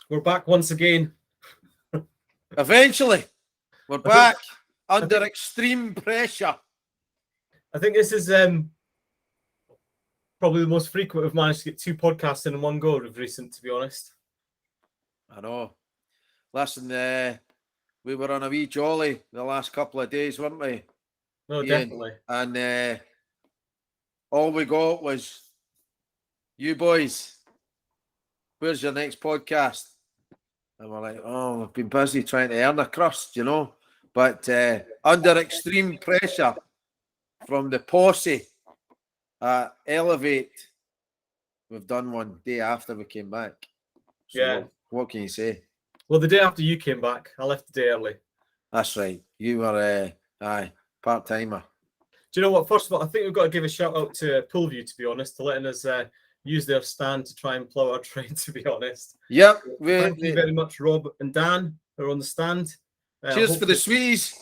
We're back once again. Eventually, we're back under extreme pressure. I think this is probably the most frequent we've managed to get 2 podcasts in one go of recent, to be honest. I know. Listen, we were on a wee jolly the last couple of days, weren't we? No, Ian? definitely. And all we got was, you boys, where's your next podcast? And we're like, oh, we've been busy trying to earn a crust, you know. But under extreme pressure from the posse at Elevate, we've done one day after we came back. So Yeah. what can you say? Well, the day after you came back, I left the day early. That's right. You were, part-timer. Do you know what? First of all, I think we've got to give a shout out to Poolview, to be honest, to letting us use their stand to try and plough our train, to be honest. Yep. Thank you very much, Rob and Dan, who are on the stand. Cheers for the sweeties.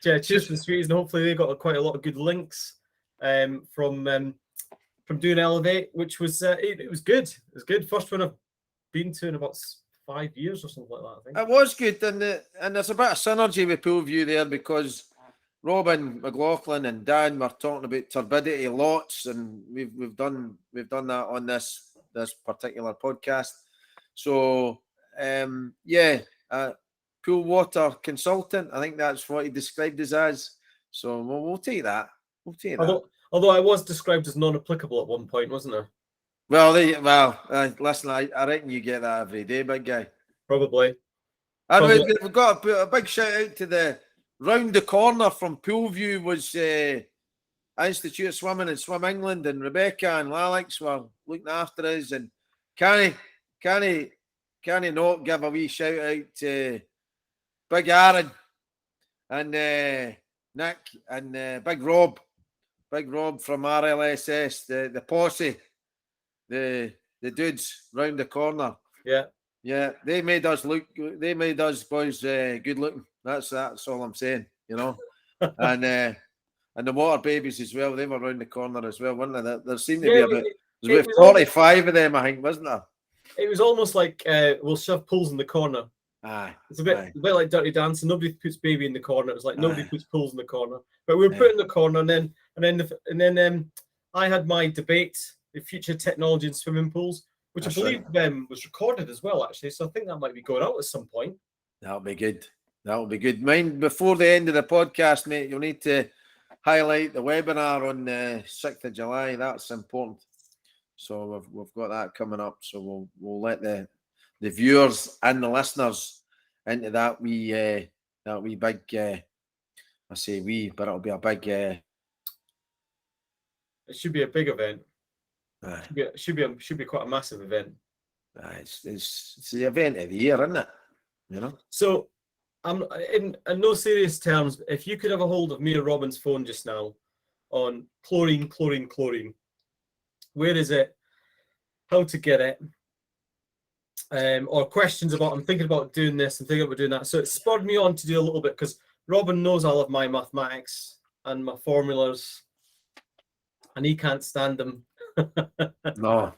Yeah, cheers for the sweeties, and hopefully they got quite a lot of good links from doing Elevate, which was it was good. It was good. First one I've been to in about 5 years or something like that, I think. It was good, and there's a bit of synergy with Poolview there because Robin, McLaughlin, and Dan were talking about turbidity lots, and we've done that on this particular podcast. So pool water consultant, I think that's what he described us as. So we'll take that. We'll take that. Although I was described as non-applicable at one point, wasn't I? Well, listen, I reckon you get that every day, big guy. Probably. And we've got a big shout out to the round the corner from Poolview was Institute of Swimming and Swim England, and Rebecca and Alex were looking after us. And can he not give a wee shout out to Big Aaron and Nick and Big Rob from RLSS, the posse, the dudes round the corner. Yeah, they made us boys good looking. That's all I'm saying, you know. And the water babies as well. They were round the corner as well, weren't they? There seemed to be about 45 of them, I think, wasn't there? It was almost like we'll shove pools in the corner. Aye. It's a bit like Dirty Dancing. Nobody puts baby in the corner. It was like nobody puts pools in the corner. But we were put in the corner, and then I had my debate, the future technology in swimming pools, which I believe was recorded as well, actually. So I think that might be going out at some point. That'll be good. Mind, before the end of the podcast, mate, you'll need to highlight the webinar on the 6th of July. That's important. So we've got that coming up. So we'll let the viewers and the listeners into that wee big. I say wee, but it'll be a big. It should be a big event. Should be quite a massive event. It's the event of the year, isn't it? You know. So, I'm in no serious terms. If you could have a hold of me or Robin's phone just now on chlorine, where is it? How to get it? Or questions about, I'm thinking about doing this and thinking about doing that. So it spurred me on to do a little bit because Robin knows I love my mathematics and my formulas, and he can't stand them. No.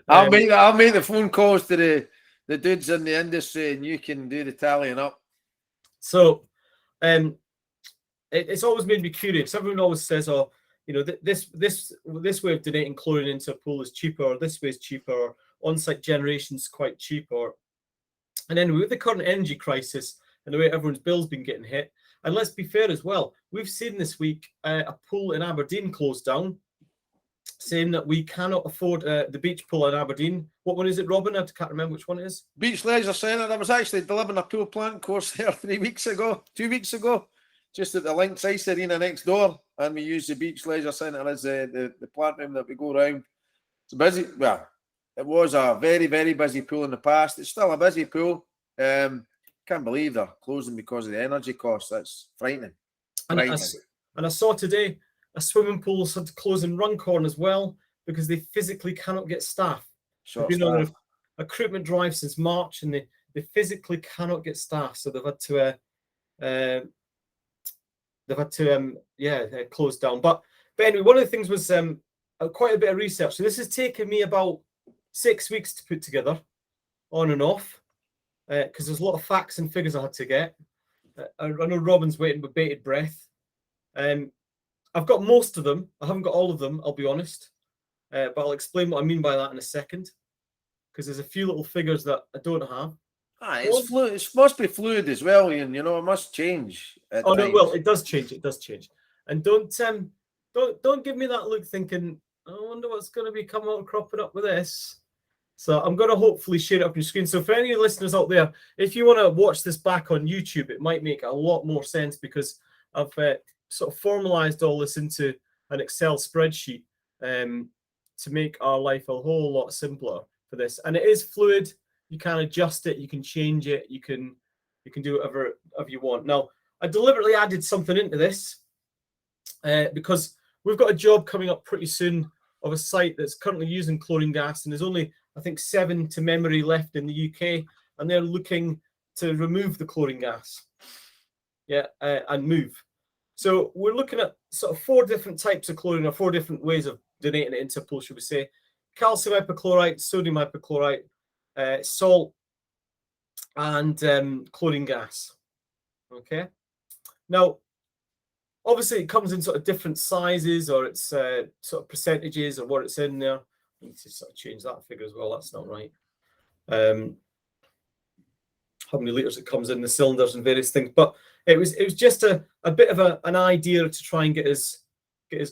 I'll make the phone calls to the dudes in the industry, and you can do the tallying up. So, it's always made me curious. Everyone always says, "Oh, you know, this way of donating chlorine into a pool is cheaper, or this way is cheaper, or on-site generation is quite cheap." And then with the current energy crisis and the way everyone's bill's been getting hit, and let's be fair as well, we've seen this week a pool in Aberdeen closed down, saying that we cannot afford the beach pool in Aberdeen. What one is it, Robin? I can't remember which one it is. Beach Leisure Centre. I was actually delivering a pool plant course there 2 weeks ago, just at the Lynx Ice Arena next door, and we use the Beach Leisure Centre as the plant room that we go around. It's busy. Well, it was a very, very busy pool in the past. It's still a busy pool. Can't believe they're closing because of the energy costs. That's frightening. And I saw today a swimming pool had to close in Runcorn as well because they physically cannot get staff. They've been on a recruitment drive since March, and they physically cannot get staff, so they've had to close down. But anyway, one of the things was quite a bit of research. So this has taken me about 6 weeks to put together on and off because there's a lot of facts and figures I had to get. I know Robin's waiting with bated breath. I've got most of them. I haven't got all of them, I'll be honest. But I'll explain what I mean by that in a second, because there's a few little figures that I don't have. It's fluid. It must be fluid as well, Ian. It must change. No, well, it does change. It does change. And don't give me that look thinking, I wonder what's going to be cropping up with this. So I'm going to hopefully share it up your screen. So for any listeners out there, if you want to watch this back on YouTube, it might make a lot more sense because I've sort of formalized all this into an Excel spreadsheet to make our life a whole lot simpler for this. And it is fluid. You can adjust it. You can change it. You can do whatever you want. Now, I deliberately added something into this because we've got a job coming up pretty soon of a site that's currently using chlorine gas, and there's only, I think, 7 to memory left in the UK, and they're looking to remove the chlorine gas, and move. So we're looking at sort of 4 different types of chlorine, or 4 different ways of donating it into a pool, should we say. Calcium hypochlorite, sodium hypochlorite, salt, and chlorine gas. Okay. Now, obviously, it comes in sort of different sizes, or it's sort of percentages, or what it's in there. I need to sort of change that figure as well. That's not right. How many liters it comes in the cylinders and various things, but it was just a bit of an idea to try and get us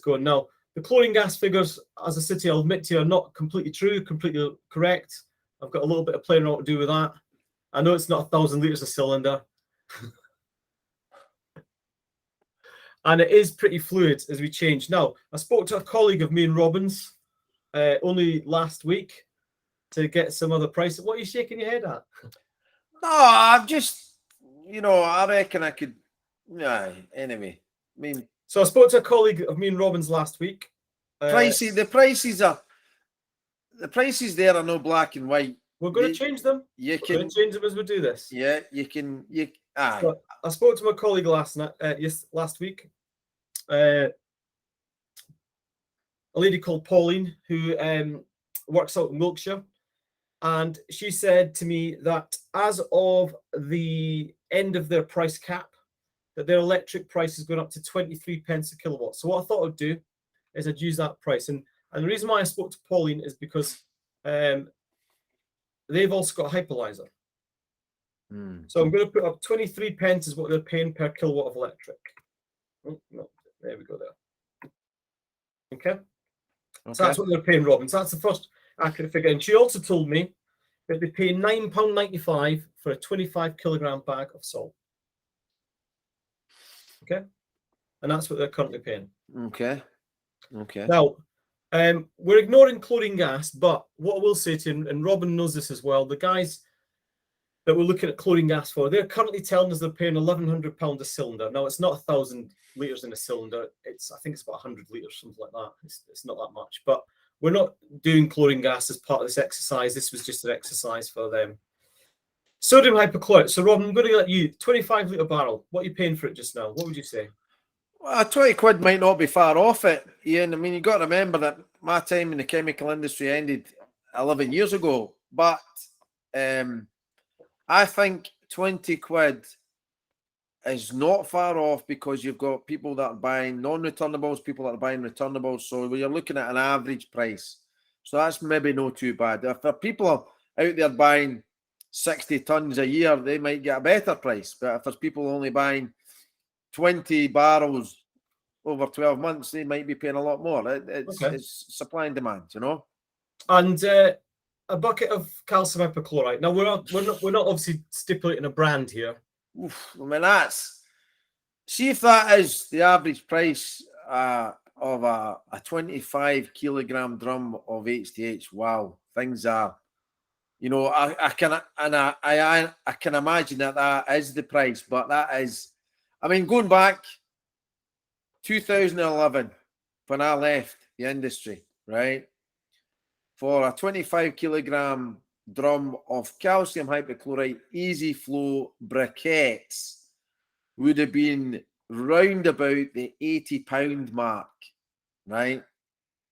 going. Now, the chlorine gas figures, as a city, I'll admit to you, are not completely true, completely correct. I've got a little bit of playing around to do with that. I know it's not 1,000 liters a cylinder. And it is pretty fluid as we change. Now, I spoke to a colleague of me and Robin's only last week to get some other prices. What are you shaking your head at? No, I'm just, I reckon I could. Anyway, I mean. So I spoke to a colleague of me and Robin's last week. The prices there are no black and white. We're going to change them. We're going to change them as we do this. Yeah, you can. So I spoke to my colleague last week. A lady called Pauline who works out in Wiltshire, and she said to me that as of the end of their price cap, that their electric price is going up to 23 pence a kilowatt. So what I thought I'd do is I'd use that price, and the reason why I spoke to Pauline is because they've also got a hyperlizer. So I'm going to put up 23 pence is what they're paying per kilowatt of electric. Oh, no, there we go there. Okay. So that's what they're paying, Robin. So that's the first accurate figure. And she also told me that they pay £9.95 for a 25 kilogram bag of salt. Okay. And that's what they're currently paying. Okay. Now, we're ignoring chlorine gas, but what I will say to you, and Robin knows this as well, the guys that we're looking at chlorine gas for, they're currently telling us they're paying £1,100 a cylinder. Now, it's not 1,000 litres in a cylinder. I think it's about 100 litres, something like that. It's not that much. But we're not doing chlorine gas as part of this exercise. This was just an exercise for them. Sodium hypochlorite. So, Robin, I'm going to let you, 25 litre barrel. What are you paying for it just now? What would you say? Well, 20 quid might not be far off it, Ian. I mean, you've got to remember that my time in the chemical industry ended 11 years ago. But I think 20 quid is not far off because you've got people that are buying non-returnables, people that are buying returnables. So you're looking at an average price. So that's maybe not too bad. If people are out there buying 60 tons a year, they might get a better price. But if there's people only buying 20 barrels over 12 months, they might be paying a lot more. It's supply and demand, And a bucket of calcium hypochlorite. Now we're not obviously stipulating a brand here. Oof, I mean, see if that is the average price of a 25 kilogram drum of HTH. Wow, things are. I can imagine that is the price, but that is. I mean, going back 2011 when I left the industry, right? For a 25 kilogram drum of calcium hypochlorite easy flow briquettes would have been round about the £80 mark, right?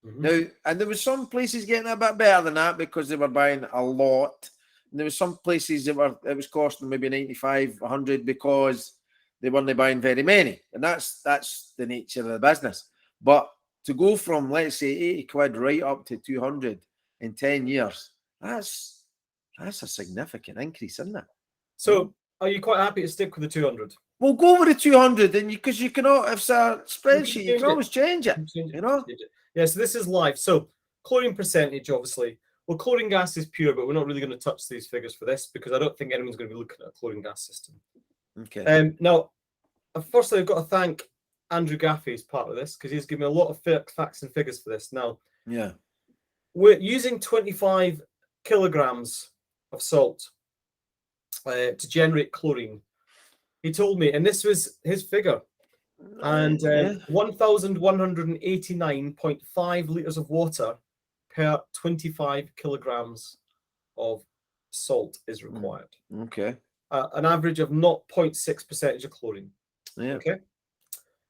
Mm-hmm. Now, and there was some places getting a bit better than that because they were buying a lot. there was some places it was costing maybe 95, 100 because they weren't buying very many, and that's the nature of the business. But to go from, let's say, 80 quid right up to 200 in 10 years, that's a significant increase, isn't it? So are you quite happy to stick with the 200? We'll go with the 200, and because you cannot, if it's a spreadsheet, you can always change it. Yeah, so this is live. So chlorine percentage, obviously. Well, chlorine gas is pure, but we're not really going to touch these figures for this because I don't think anyone's going to be looking at a chlorine gas system. Okay. Now, firstly, I've got to thank Andrew Gaffey as part of this because he's given me a lot of facts and figures for this. Now, yeah, we're using 25 kilograms of salt to generate chlorine. He told me, and this was his figure, and 1,189.5 liters of water per 25 kilograms of salt is required. Okay. An average of 0.6% of chlorine. Yeah. Okay.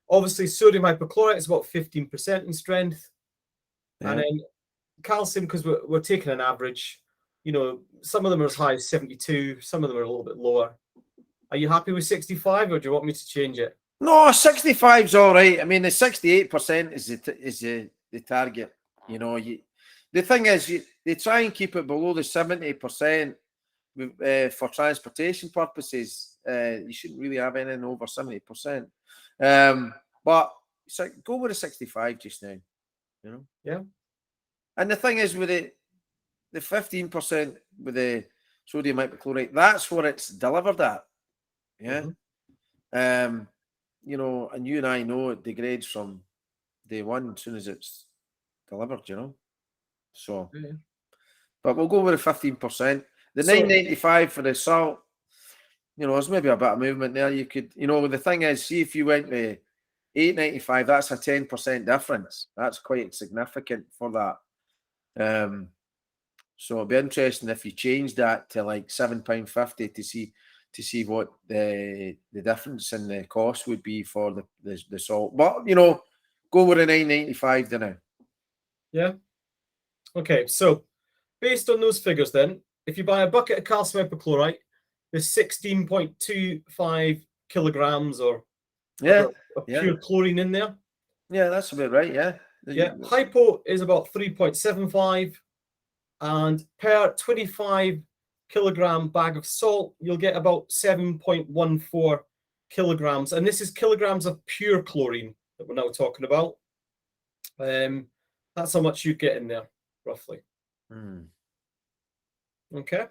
Obviously, sodium hypochlorite is about 15% in strength. Yeah. And then calcium, because we're taking an average, some of them are as high as 72, some of them are a little bit lower. Are you happy with 65 or do you want me to change it? No, 65 is all right. I mean, the 68% is the target. The thing is, they try and keep it below the 70% for transportation purposes. You shouldn't really have anything over 70%. But go with a 65 just now. Yeah. And the thing is, with the 15% with the sodium hypochlorite, that's where it's delivered at. Yeah. Mm-hmm. And you and I know it degrades from day one as soon as it's delivered, So, yeah. But we'll go with the 15%. The 995 for the salt, there's maybe a bit of movement there. You could, the thing is, see if you went to 895, that's a 10% difference. That's quite significant for that. So it'd be interesting if you changed that to like £7.50 to see what the difference in the cost would be for the salt. But go with a 995 then now. Yeah. Okay, so based on those figures then, if you buy a bucket of calcium hypochlorite, there's 16.25 kilograms of pure chlorine in there. Yeah, that's about right, yeah. Yeah, hypo is about 3.75, and per 25 kilogram bag of salt, you'll get about 7.14 kilograms. And this is kilograms of pure chlorine that we're now talking about. That's how much you get in there, roughly. Okay.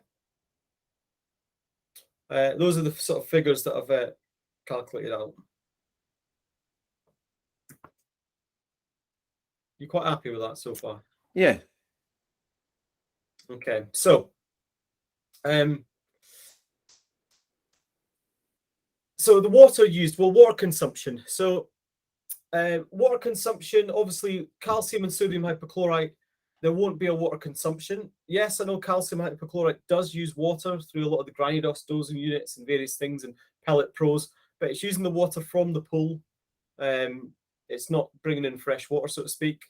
Those are the sort of figures that I've calculated out. You quite happy with that so far? Yeah. Okay, so so the water used, water consumption. So water consumption, obviously, calcium and sodium hypochlorite, there won't be a water consumption. Yes, I know calcium hypochlorite does use water through a lot of the Granidos dosing units and various things and pellet pros, but it's using the water from the pool. It's not bringing in fresh water, so to speak.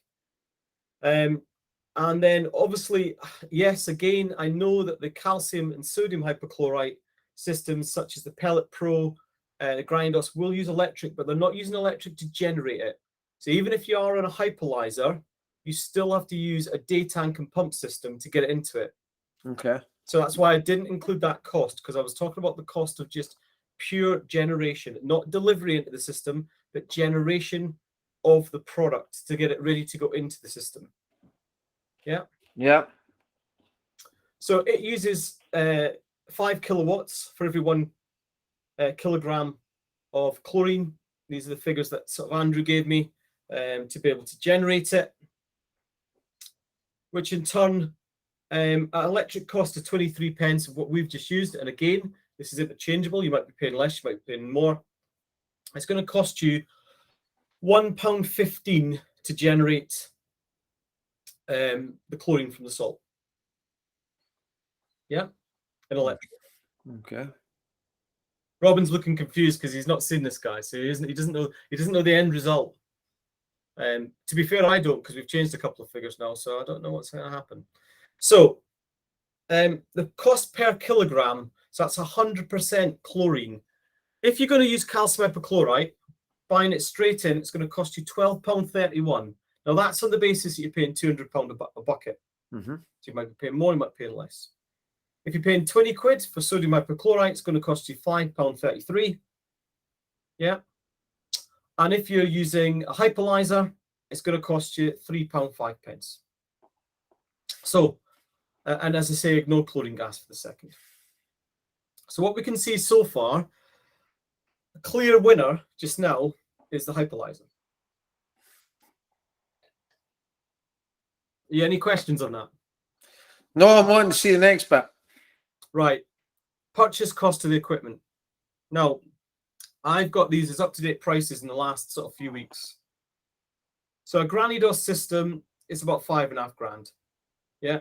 And then obviously, yes, again, I know that the calcium and sodium hypochlorite systems, such as the Pellet Pro, the Granidos, will use electric, but they're not using electric to generate it. So even if you are on a hypolyzer, you still have to use a day tank and pump system to get it into it. Okay. So that's why I didn't include that cost, because I was talking about the cost of just pure generation, not delivery into the system, but generation of the product to get it ready to go into the system. Yeah. Yeah. So it uses 5 kilowatts for every 1 kilogram of chlorine. These are the figures that sort of Andrew gave me to be able to generate it, which in turn, at electric cost of 23 pence of what we've just used. And again, this is interchangeable. You might be paying less, you might be paying more. It's going to cost you £1.15 to generate the chlorine from the salt. Yeah, in electric. Okay. Robin's looking confused because he's not seen this guy, so he doesn't know the end result. To be fair, I don't, because we've changed a couple of figures now, so I don't know what's going to happen. So The cost per kilogram, so that's 100% chlorine. If you're going to use calcium hypochlorite, buying it straight in, it's going to cost you £12.31. Now, that's on the basis that you're paying £200 a bucket. Mm-hmm. So you might be paying more, you might be paying less. If you're paying 20 quid for sodium hypochlorite, it's going to cost you £5.33. Yeah. And if you're using a hypolyzer, it's going to cost you £3.05. So, and as I say, ignore chlorine gas for the second. So what we can see so far, a clear winner just now is the hypolyzer. Any questions on that? No, I'm wanting to see the next bit. Right. Purchase cost of the equipment. Now, I've got these as up-to-date prices in the last sort of few weeks. So a Granny DOS system is about £5,500. Yeah.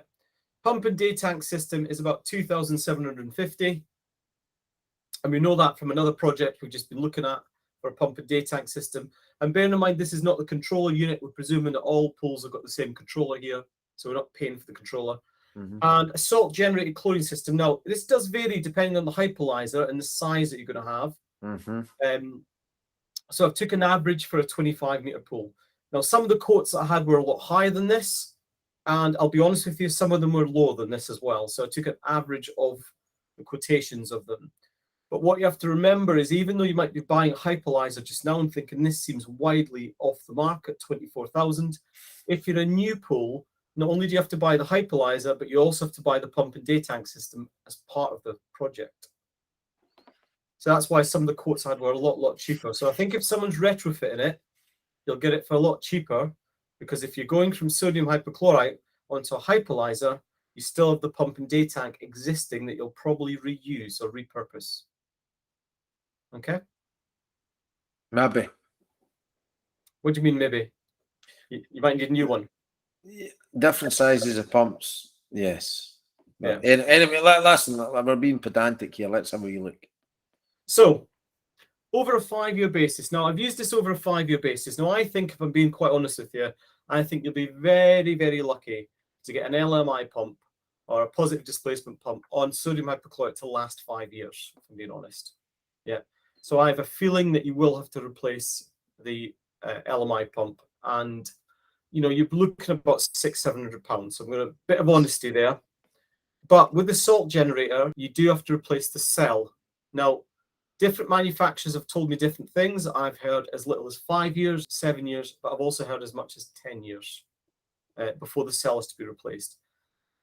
Pump and day tank system is about 2,750. And we know that from another project we've just been looking at for a pump and day tank system. And bearing in mind, this is not the controller unit. We're presuming that all pools have got the same controller here. So we're not paying for the controller. Mm-hmm. And a salt-generated chlorine system. Now, this does vary depending on the hypolyzer and the size that you're going to have. Mm-hmm. So I've took an average for a 25-meter pool. Now, some of the quotes that I had were a lot higher than this. And I'll be honest with you, some of them were lower than this as well. So I took an average of the quotations of them. But what you have to remember is even though you might be buying a hypolyzer just now and thinking this seems widely off the mark at 24,000, if you're a new pool, not only do you have to buy the hypolyzer, but you also have to buy the pump and day tank system as part of the project. So that's why some of the quotes I had were a lot cheaper. So I think if someone's retrofitting it, you'll get it for a lot cheaper, because if you're going from sodium hypochlorite onto a hypolyzer, you still have the pump and day tank existing that you'll probably reuse or repurpose. Okay? Maybe. What do you mean, maybe? You might need a new one. Different sizes of pumps, yes. Yeah. Anyway, listen, we're being pedantic here. Let's have a wee look. So, over a 5-year basis. Now, I've used this over a 5-year basis. Now, I think, if I'm being quite honest with you, I think you'll be very, very lucky to get an LMI pump or a positive displacement pump on sodium hypochlorite to last 5 years, if I'm being honest. Yeah. So I have a feeling that you will have to replace the LMI pump, and you're looking at about £600-700. So I'm going to bit of honesty there. But with the salt generator, you do have to replace the cell. Now, different manufacturers have told me different things. I've heard as little as 5 years, 7 years, but I've also heard as much as 10 years before the cell is to be replaced,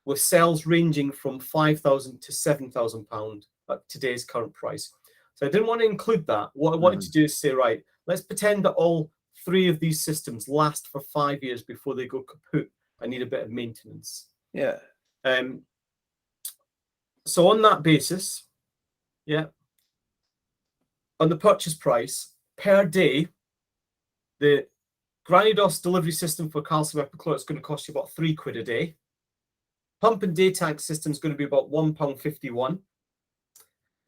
with cells ranging from £5,000 to £7,000 at today's current price. So I didn't want to include that. What I wanted to do is say, right, let's pretend that all 3 of these systems last for 5 years before they go kaput and need a bit of maintenance. Yeah. So on that basis, yeah, on the purchase price per day, the Granny DOS delivery system for calcium hypochlorite is going to cost you about £3 a day. Pump and day tank system is going to be about £1.51.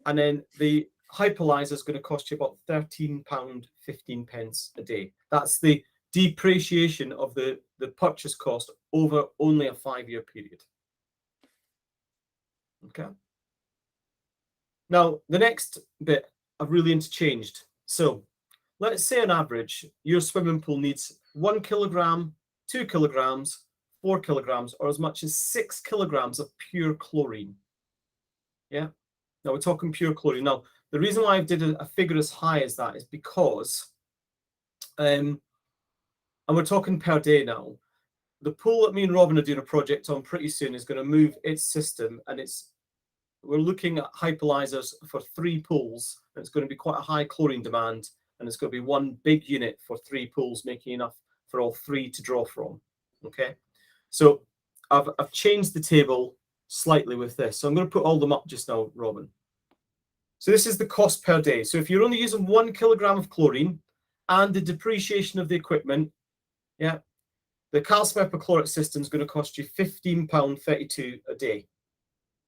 And then the hypolyzer is going to cost you about £13.15 a day. That's the depreciation of the purchase cost over only a 5-year period. Okay. Now, the next bit I've really interchanged. So let's say on average, your swimming pool needs 1 kilogram, 2 kilograms, 4 kilograms, or as much as 6 kilograms of pure chlorine. Yeah. Now we're talking pure chlorine. Now, the reason why I did a figure as high as that is because, and we're talking per day now, the pool that me and Robin are doing a project on pretty soon is going to move its system, and we're looking at hypolyzers for 3 pools, and it's going to be quite a high chlorine demand, and it's going to be one big unit for 3 pools, making enough for all 3 to draw from. Okay, so I've changed the table slightly with this. So I'm going to put all them up just now, Robin. So this is the cost per day. So if you're only using 1 kilogram of chlorine and the depreciation of the equipment, yeah, the calcium hypochlorite system is going to cost you £15.32 a day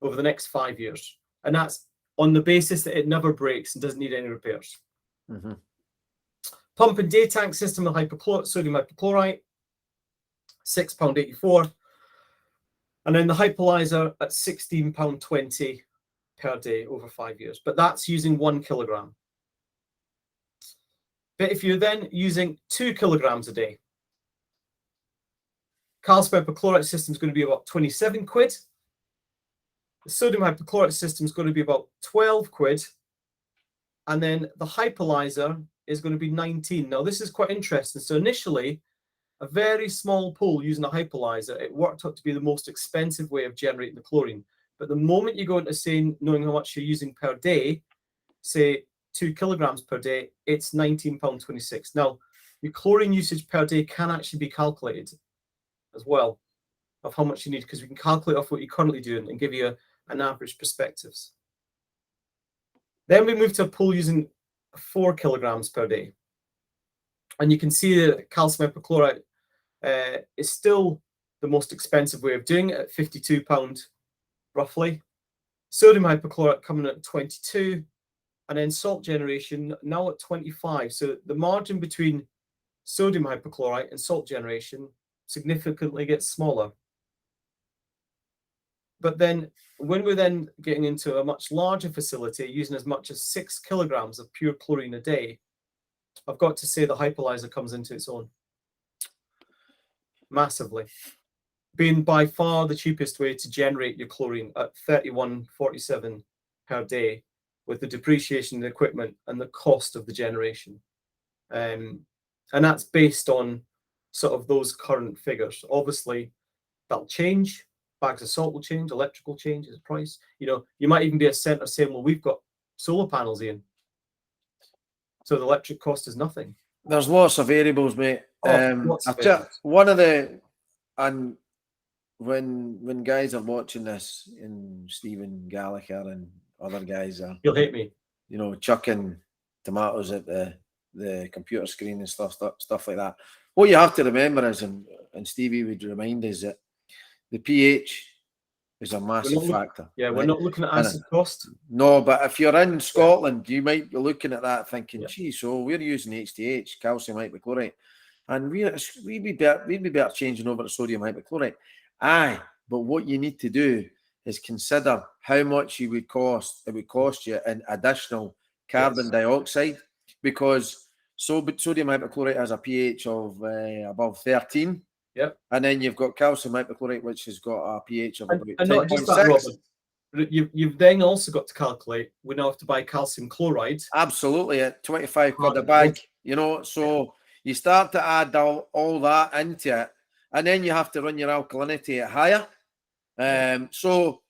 over the next 5 years. And that's on the basis that it never breaks and doesn't need any repairs. Mm-hmm. Pump and day tank system of sodium hypochlorite, £6.84. And then the hypolaser at £16.20 per day over 5 years. But that's using 1 kilogram. But if you're then using 2 kilograms a day, calcium hypochlorite system is going to be about 27 quid. The sodium hypochlorite system is going to be about 12 quid. And then the hypolaser is going to be 19. Now, this is quite interesting. So initially, a very small pool using a hypolaser, it worked out to be the most expensive way of generating the chlorine. But the moment you go into saying, knowing how much you're using per day, say 2 kilograms per day, it's £19.26. Now, your chlorine usage per day can actually be calculated as well of how much you need, because we can calculate off what you're currently doing and give you an average perspectives. Then we move to a pool using 4 kilograms per day. And you can see that calcium hypochlorite is still the most expensive way of doing it at £52 roughly. Sodium hypochlorite coming at 22, and then salt generation now at 25. So the margin between sodium hypochlorite and salt generation significantly gets smaller. But then when we're then getting into a much larger facility using as much as 6 kilograms of pure chlorine a day, I've got to say the hypolaser comes into its own massively, being by far the cheapest way to generate your chlorine at 31.47 per day, with the depreciation of the equipment and the cost of the generation. And that's based on sort of those current figures. Obviously, that'll change. Bags of salt will change. Electrical changes price. You know, you might even be a centre saying, well, we've got solar panels in, so the electric cost is nothing. There's lots of variables, mate. One of the, and when guys are watching this, and Stephen Gallagher and other guys are, you'll hate me, you know, chucking tomatoes at the computer screen and stuff like that. What you have to remember is, and Stevie would remind us, that the pH is a massive factor. Yeah, right? We're not looking at acid cost. No, but if you're in Scotland, you might be looking at that thinking, gee, so we're using HDH, calcium hypochlorite, and we'd be better changing over to sodium hypochlorite. Aye, but what you need to do is consider how much it would cost you in additional carbon dioxide, because sodium hypochlorite has a pH of above 13. Yep. And then you've got calcium hypochlorite, which has got a pH of about 10.6. Not just that, Robert. You've then also got to calculate, we now have to buy calcium chloride. Absolutely, at 25 quid a bag, you know. So you start to add all that into it, and then you have to run your alkalinity at higher. So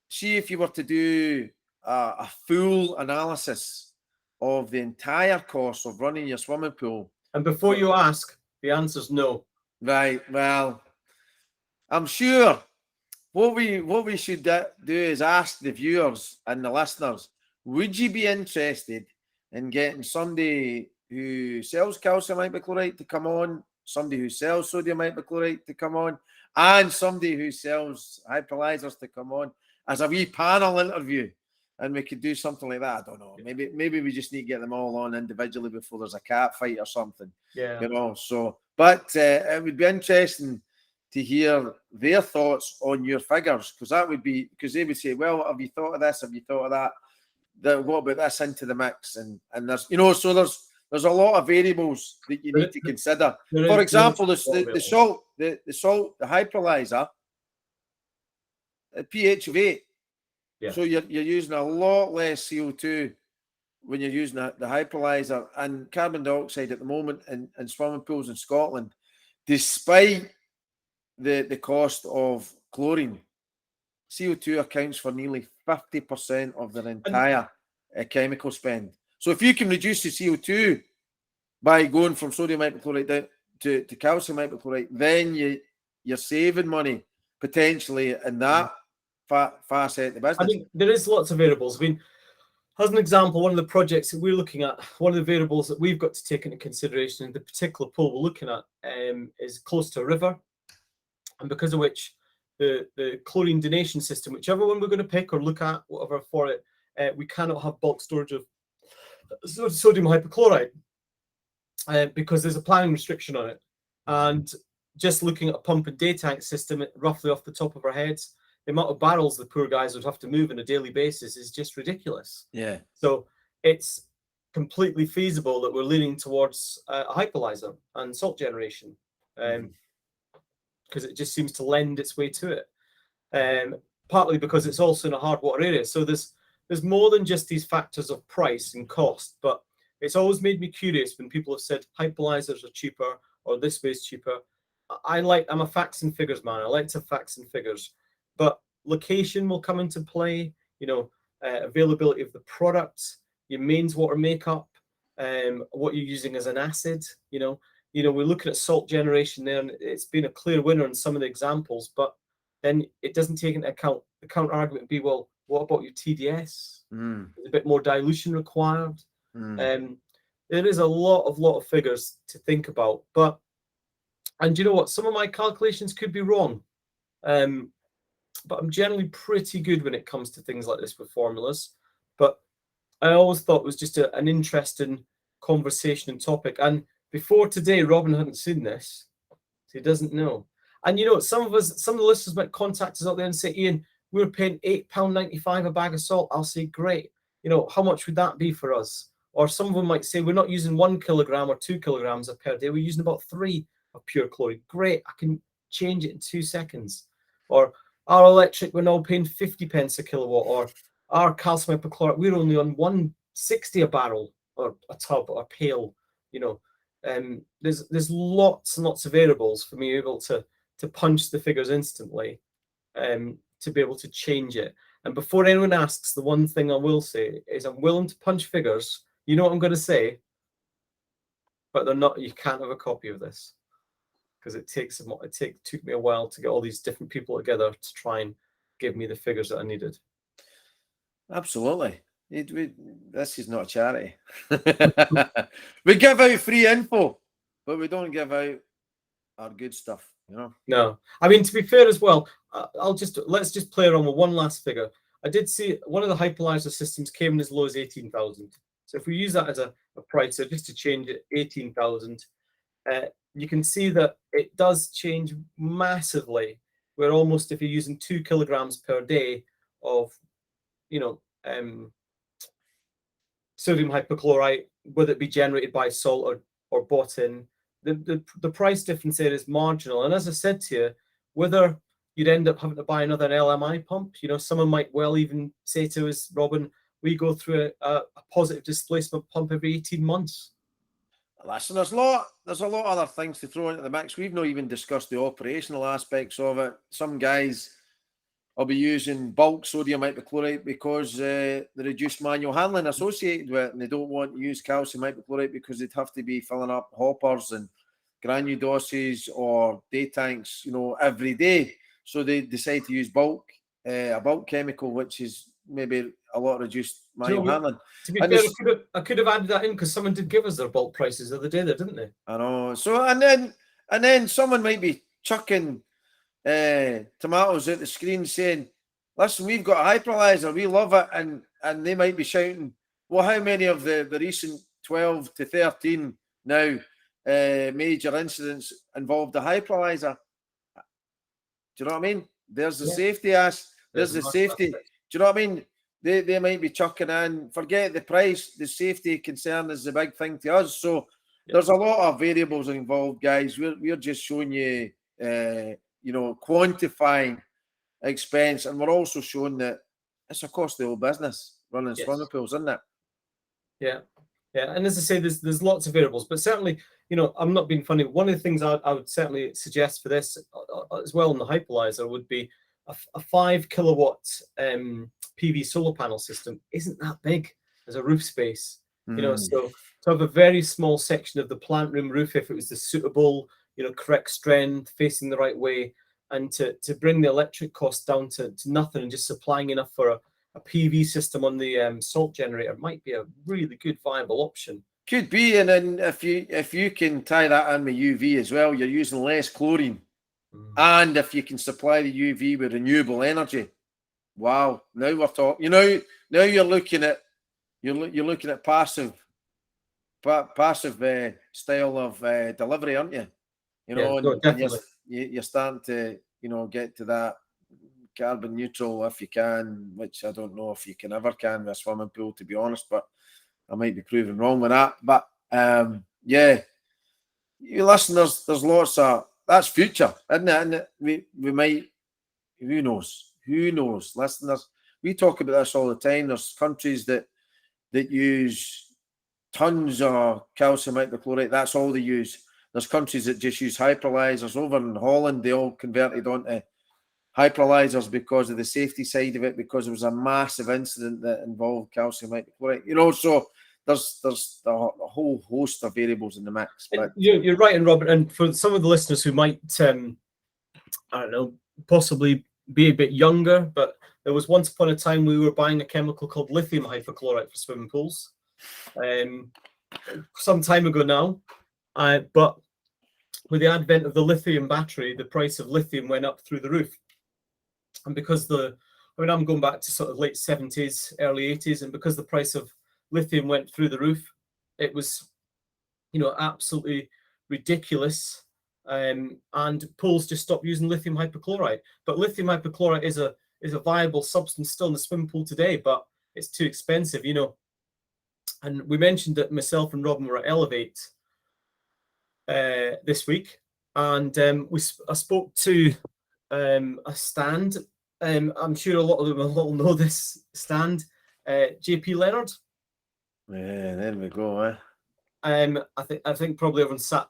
see if you were to do a full analysis of the entire cost of running your swimming pool. And before you ask, the answer's no. Right. Well, I'm sure what we should do is ask the viewers and the listeners, would you be interested in getting somebody who sells calcium hypochlorite to come on, somebody who sells sodium hypochlorite to come on, and somebody who sells hypolasers to come on as a wee panel interview? And we could do something like that. I don't know. Maybe we just need to get them all on individually before there's a cat fight or something. Yeah. You know. So, but it would be interesting to hear their thoughts on your figures, because they would say, well, have you thought of this? Have you thought of that? What about this into the mix? And there's, you know, so there's a lot of variables that you need to consider. For example, the salt, the hypolaser, a pH of 8. Yeah. So you're using a lot less CO2 when you're using the hypolaser, and carbon dioxide at the moment in swimming pools in Scotland, despite the cost of chlorine, CO2 accounts for nearly 50% of their entire chemical spend. So if you can reduce the CO2 by going from sodium hypochlorite down to calcium hypochlorite, then you're saving money potentially in that facet of the business. I think there is lots of variables. I mean, as an example, one of the projects that we're looking at, one of the variables that we've got to take into consideration in the particular pool we're looking at is close to a river, and because of which the chlorine donation system, whichever one we're going to pick or look at, whatever for it, we cannot have bulk storage of sodium hypochlorite because there's a planning restriction on it. And just looking at a pump and day tank system, roughly off the top of our heads, the amount of barrels the poor guys would have to move on a daily basis is just ridiculous. Yeah. So it's completely feasible that we're leaning towards a hyperlyzer and salt generation, because it just seems to lend its way to it. Partly because it's also in a hard water area. So there's more than just these factors of price and cost, but it's always made me curious when people have said hyperlyzers are cheaper or this way is cheaper. I'm a facts and figures man. I like to facts and figures, but location will come into play, availability of the product, your mains water makeup, what you're using as an acid, we're looking at salt generation there, and it's been a clear winner in some of the examples, but then it doesn't take into account the counter argument would be, well, what about your TDS? There's a bit more dilution required. There is a lot of figures to think about, and you know what? Some of my calculations could be wrong, but I'm generally pretty good when it comes to things like this with formulas. But I always thought it was just an interesting conversation and topic. And before today, Robin hadn't seen this, so he doesn't know. And some of the listeners might contact us out there and say, Ian, we're paying £8.95 a bag of salt. I'll say, great. How much would that be for us? Or some of them might say, we're not using 1 kilogram or 2 kilograms per day. We're using about 3 of pure chlorine. Great. I can change it in 2 seconds. Or our electric, we're now paying 50 pence a kilowatt. Or our calcium hypochlorite, we're only on 160 a barrel or a tub or a pail. There's lots and lots of variables for me able to punch the figures instantly, to be able to change it. And before anyone asks, the one thing I will say is I'm willing to punch figures. You know what I'm going to say, but they're not. You can't have a copy of this because it took me a while to get all these different people together to try and give me the figures that I needed. Absolutely. This is not a charity. We give out free info, but we don't give out our good stuff. No, I mean, to be fair as well, let's just play around with one last figure. I did see one of the hyperlyzer systems came in as low as 18,000. So if we use that as a price, so just to change it, 18,000, you can see that it does change massively. Where almost if you're using 2 kilograms per day of, sodium hypochlorite, whether it be generated by salt or bought in, the price difference there is marginal. And as I said to you, whether you'd end up having to buy another LMI pump, someone might well even say to us, Robin, we go through a positive displacement pump every 18 months. Listen, there's a lot of other things to throw into the mix. We've not even discussed the operational aspects of it. Some guys will be using bulk sodium hypochlorite because the reduced manual handling associated with it, and they don't want to use calcium hypochlorite because they'd have to be filling up hoppers and granuloses or day tanks, every day. So they decide to use a bulk chemical, which is maybe a lot reduced manual handling. To be fair, I could have added that in because someone did give us their bulk prices the other day, didn't they? I know. So and then someone might be chucking tomatoes at the screen saying, listen, we've got a hyperlyzer, we love it, and they might be shouting, well, how many of the recent 12 to 13 now major incidents involved a hyperlyzer? Do you know what I mean? There's the safety there's the safety. Do you know what I mean? They might be chucking in, forget the price, the safety concern is the big thing to us. So there's a lot of variables involved, guys. We're just showing you quantifying expense, and we're also showing that it's a costly old business running swimming pools, isn't it? Yeah, and as I say, there's lots of variables, but certainly, I'm not being funny. One of the things I would certainly suggest for this as well in the hyperlyzer would be a 5 kilowatt PV solar panel system. Isn't that big as a roof space? So to have a very small section of the plant room roof, if it was the suitable, correct strength, facing the right way, and to bring the electric cost down to nothing and just supplying enough for a PV system on the salt generator might be a really good viable option. Could be, and then if you can tie that in with UV as well, you're using less chlorine, and if you can supply the UV with renewable energy, wow! Now we're talking. Now you're looking at passive style of delivery, aren't you? you know, no, and definitely. you're starting to, you know, get to that carbon neutral if you can, which I don't know if you can ever can with a swimming pool, to be honest, but I might be proven wrong with that. But yeah, you listen, there's lots of, that's future, isn't it? Isn't it? We might, who knows? Who knows? Listeners, we talk about this all the time. There's countries that use tons of calcium hypochlorite. That's all they use. There's countries that just use hyperlyzers. Over in Holland, they all converted onto hyperlyzers because of the safety side of it, because there was a massive incident that involved calcium hypochlorite. You know, so there's a whole host of variables in the mix. But you're right, and Robert, and for some of the listeners who might, I don't know, possibly be a bit younger, but there was once upon a time we were buying a chemical called lithium hypochlorite for swimming pools. Some time ago now, but with the advent of the lithium battery, the price of lithium went up through the roof. And because I'm going back to sort of late 70s, early 80s, and because the price of lithium went through the roof, it was, you know, absolutely ridiculous. And pools just stopped using lithium hypochlorite. But lithium hypochlorite is a viable substance still in the swimming pool today, but it's too expensive, you know. And we mentioned that myself and Robin were at Elevate this week, and I spoke to a stand. I'm sure a lot of them will know this stand, JP Leonard. Yeah, there we go. I think probably everyone sat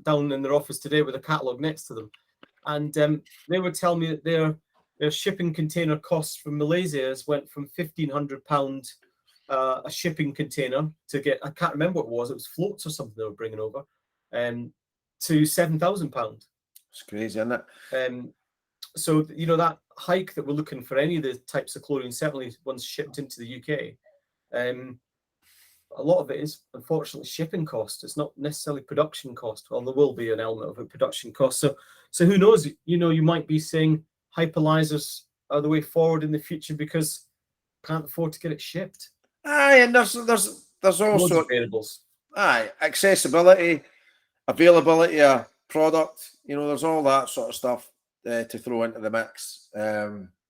down in their office today with a catalogue next to them, and they were telling me that their shipping container costs from Malaysia has went from £1,500 a shipping container to get, I can't remember what it was floats or something they were bringing over, to £7,000. It's crazy, isn't it? So, you know, that hike that we're looking for any of the types of chlorine, certainly ones shipped into the UK, a lot of it is unfortunately shipping cost. It's not necessarily production cost. Well, there will be an element of a production cost. So who knows? You know, you might be saying hyperlyzers are the way forward in the future because can't afford to get it shipped. Aye, and there's also variables. Aye, accessibility, availability of product. You know, there's all that sort of stuff to throw into the mix.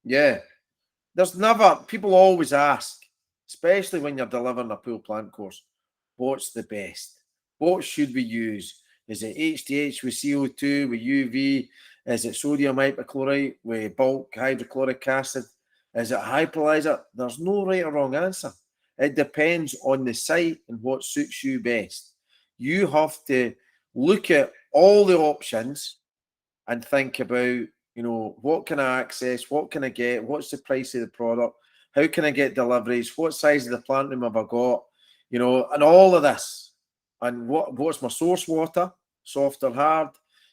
Yeah, there's never. People always ask, especially when you're delivering a pool plant course, what's the best? What should we use? Is it HDH with CO2 with UV? Is it sodium hypochlorite with bulk hydrochloric acid? Is it hyperlyzer? There's no right or wrong answer. It depends on the site and what suits you best. You have to look at all the options and think about, you know, what can I access? What can I get? What's the price of the product? How can I get deliveries? What size of the plant room have I got? You know, and all of this. And what's my source water? Soft or hard?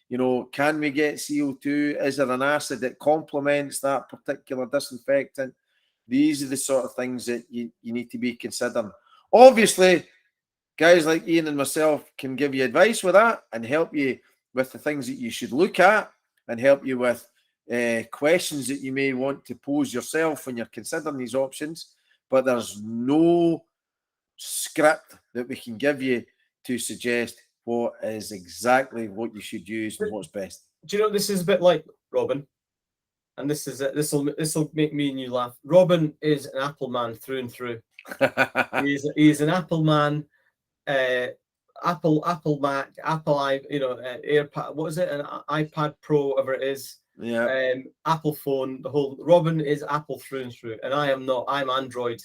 You know, can we get CO2? Is there an acid that complements that particular disinfectant? These are the sort of things that you need to be considering. Obviously, guys like Ian and myself can give you advice with that and help you with the things that you should look at and help you with questions that you may want to pose yourself when you're considering these options. But there's no script that we can give you to suggest what is exactly what you should use and what's best. Do you know this is a bit like Robin? And this will make me and you laugh. Robin is an Apple man through and through. He's an Apple man. Apple Mac, Apple AirPad. What is it? An iPad Pro, whatever it is. Yeah. Apple phone. The whole Robin is Apple through and through, and I am not. I'm Android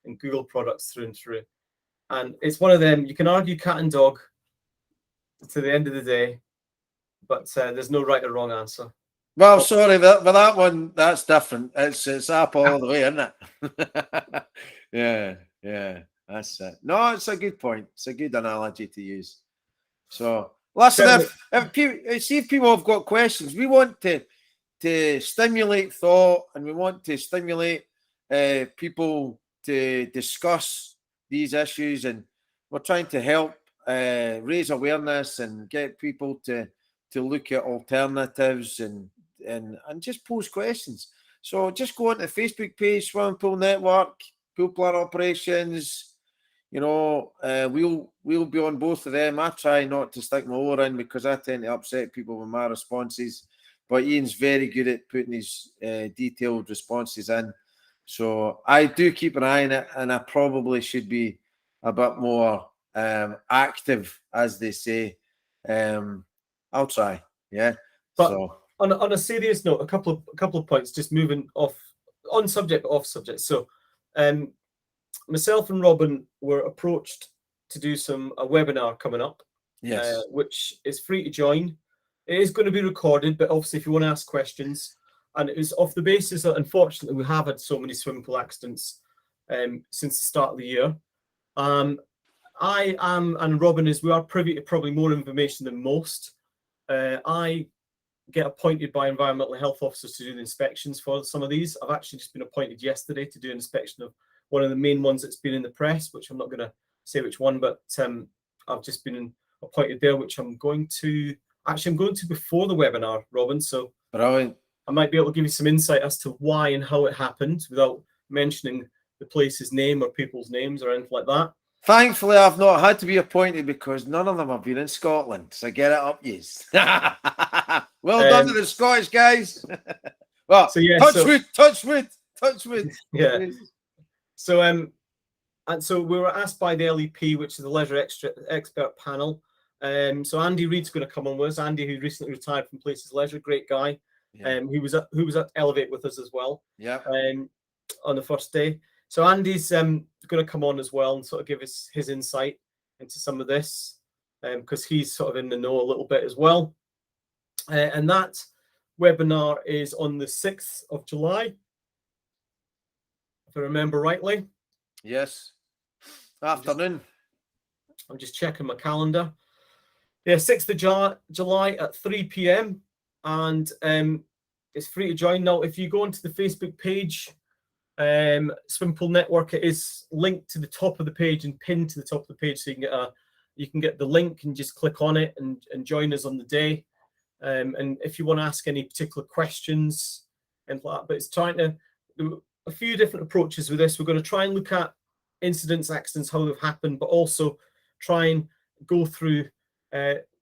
and Google products through and through. And it's one of them. You can argue cat and dog to the end of the day, but there's no right or wrong answer. Well, sorry, but that one, that's different. It's Apple all the way, isn't it? Yeah, that's it. No, it's a good point. It's a good analogy to use. So, listen, if people have got questions, we want to stimulate thought and we want to stimulate people to discuss these issues, and we're trying to help raise awareness and get people to look at alternatives and just pose questions. So just go on to the Facebook page, Swimming Pool Network, Pool Plant Operations, we'll be on both of them. I try not to stick my oar in because I tend to upset people with my responses. But Ian's very good at putting his detailed responses in. So I do keep an eye on it, and I probably should be a bit more active, as they say. I'll try. Yeah. But so on a serious note, a couple of points, just moving off on subject but off subject. So myself and Robin were approached to do a webinar coming up, yes, which is free to join. It is going to be recorded, but obviously if you want to ask questions, and it was off the basis that unfortunately we have had so many swimming pool accidents since the start of the year. I am, and Robin is, we are privy to probably more information than most. I get appointed by environmental health officers to do the inspections for some of these. I've actually just been appointed yesterday to do an inspection of one of the main ones that's been in the press, which I'm not going to say which one, but I've just been appointed there, which I'm going to before the webinar, Robin. So brilliant. I might be able to give you some insight as to why and how it happened without mentioning the place's name or people's names or anything like that. Thankfully, I've not had to be appointed because none of them have been in Scotland. So get it up, yes. Well done to the Scottish guys. Well, so yeah, touch wood. Yeah. So and so we were asked by the LEP, which is the Leisure Expert Panel. So Andy Reid's going to come on with us. Andy, who recently retired from Places Leisure, great guy. Yeah. Who was at Elevate with us as well. Yeah. On the first day. So Andy's going to come on as well and sort of give us his insight into some of this, because he's sort of in the know a little bit as well. And that webinar is on the 6th of July, if I remember rightly. Yes. Afternoon. I'm just checking my calendar. Yeah, 6th of July at 3 p.m. And it's free to join. Now, if you go onto the Facebook page, Swim Pool Network, it is linked to the top of the page and pinned to the top of the page, so you can get the link and just click on it and join us on the day. And if you want to ask any particular questions and like that, but it's trying to do a few different approaches with this. We're going to try and look at incidents, accidents, how they've happened, but also try and go through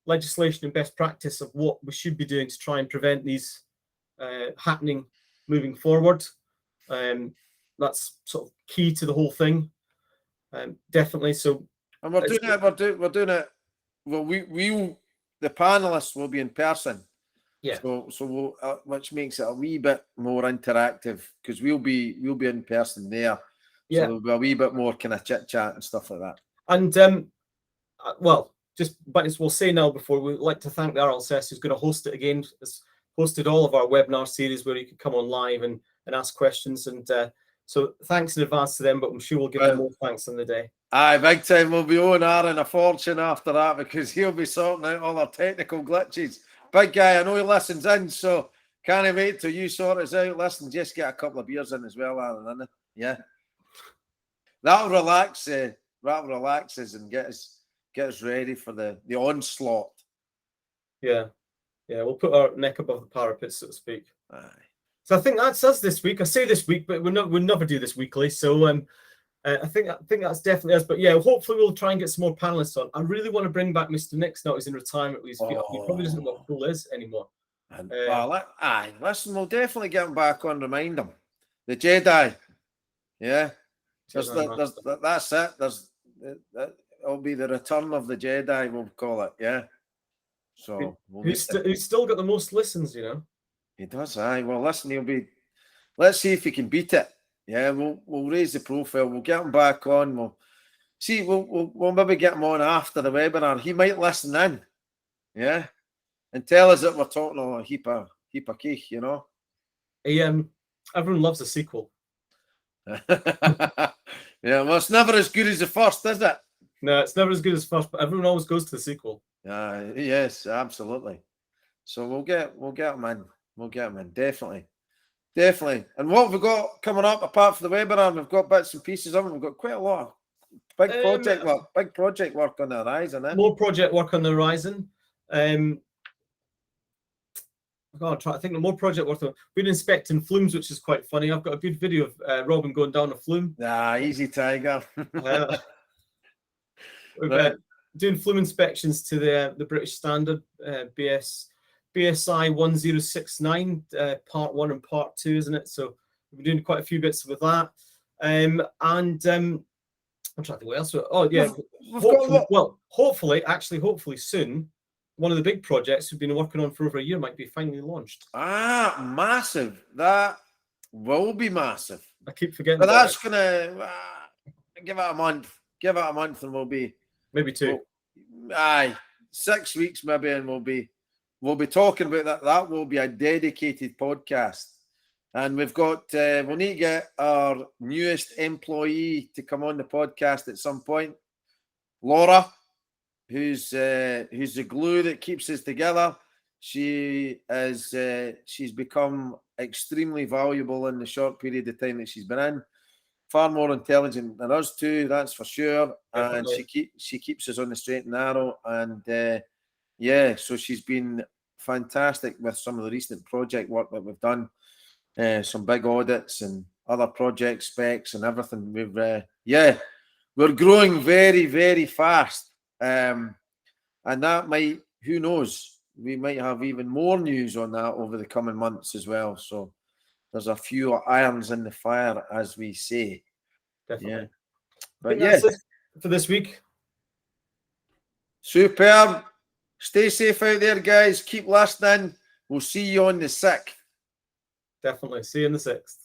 legislation and best practice of what we should be doing to try and prevent these happening moving forward. That's sort of key to the whole thing, definitely. So, and we're doing it. Well, the panelists will be in person. Yeah. So we'll, which makes it a wee bit more interactive because we'll be in person there. Yeah. So there'll be a wee bit more kind of chit chat and stuff like that. And we'll say now before we'd like to thank the RLSS who's going to host it again. It's hosted all of our webinar series where you can come on live and ask questions, and so thanks in advance to them, but I'm sure we'll give them more thanks on the day. Aye, big time. We'll be owing Aaron a fortune after that because he'll be sorting out all our technical glitches. Big guy, I know he listens in, so can't wait till you sort us out. Listen, just get a couple of beers in as well, Aaron, isn't it? Yeah. That'll relax us and get us ready for the onslaught. Yeah, we'll put our neck above the parapet, so to speak. Aye. So I think that's us this week. I say this week, but we'll never do this weekly. So I think that's definitely us. But yeah, hopefully we'll try and get some more panelists on. I really want to bring back Mr. Nix now he's in retirement. He probably doesn't know what pool is anymore. Listen, we'll definitely get him back on. Remind him, the Jedi. Yeah, that's it. It'll be the return of the Jedi. We'll call it. Yeah. So who's still got the most listens, you know. He does, aye. Well, listen, let's see if he can beat it. Yeah, we'll raise the profile. We'll get him back on. We'll see. We'll maybe get him on after the webinar. He might listen in, yeah, and tell us that we're talking on a heap of cake, you know. Everyone loves a sequel. Yeah, well, it's never as good as the first, is it? No, it's never as good as first, but everyone always goes to the sequel. Yes, absolutely. So we'll get him in. We'll get them in, definitely. And what have we got coming up apart from the webinar? We've got bits and pieces of it. We've got quite a lot of big project work on the horizon. More project work on the horizon. I think more project work. We've been inspecting flumes, which is quite funny. I've got a good video of Robin going down a flume. Easy, Tiger. We're doing flume inspections to the British Standard BSI 1069 Part 1 and Part 2, isn't it? So we're doing quite a few bits with that. I'm trying to think what else. Oh yeah, hopefully soon, one of the big projects we've been working on for over a year might be finally launched. Massive! That will be massive. I keep forgetting. But that's gonna give it a month. Give it a month, and we'll be maybe 2. 6 weeks maybe, and we'll be talking about that. That will be a dedicated podcast. And we've got, we'll need to get our newest employee to come on the podcast at some point. Laura, who's the glue that keeps us together. She's become extremely valuable in the short period of time that she's been in. Far more intelligent than us two, that's for sure. Definitely. And she keeps us on the straight and narrow. And so she's been fantastic with some of the recent project work that we've done. Some big audits and other project specs and everything. We're growing very, very fast. And that might, who knows, we might have even more news on that over the coming months as well. So there's a few irons in the fire, as we say. Definitely. Yeah. But that's it for this week. Superb. Stay safe out there, guys. Keep listening. We'll see you on the 6th. Definitely. See you on the 6th.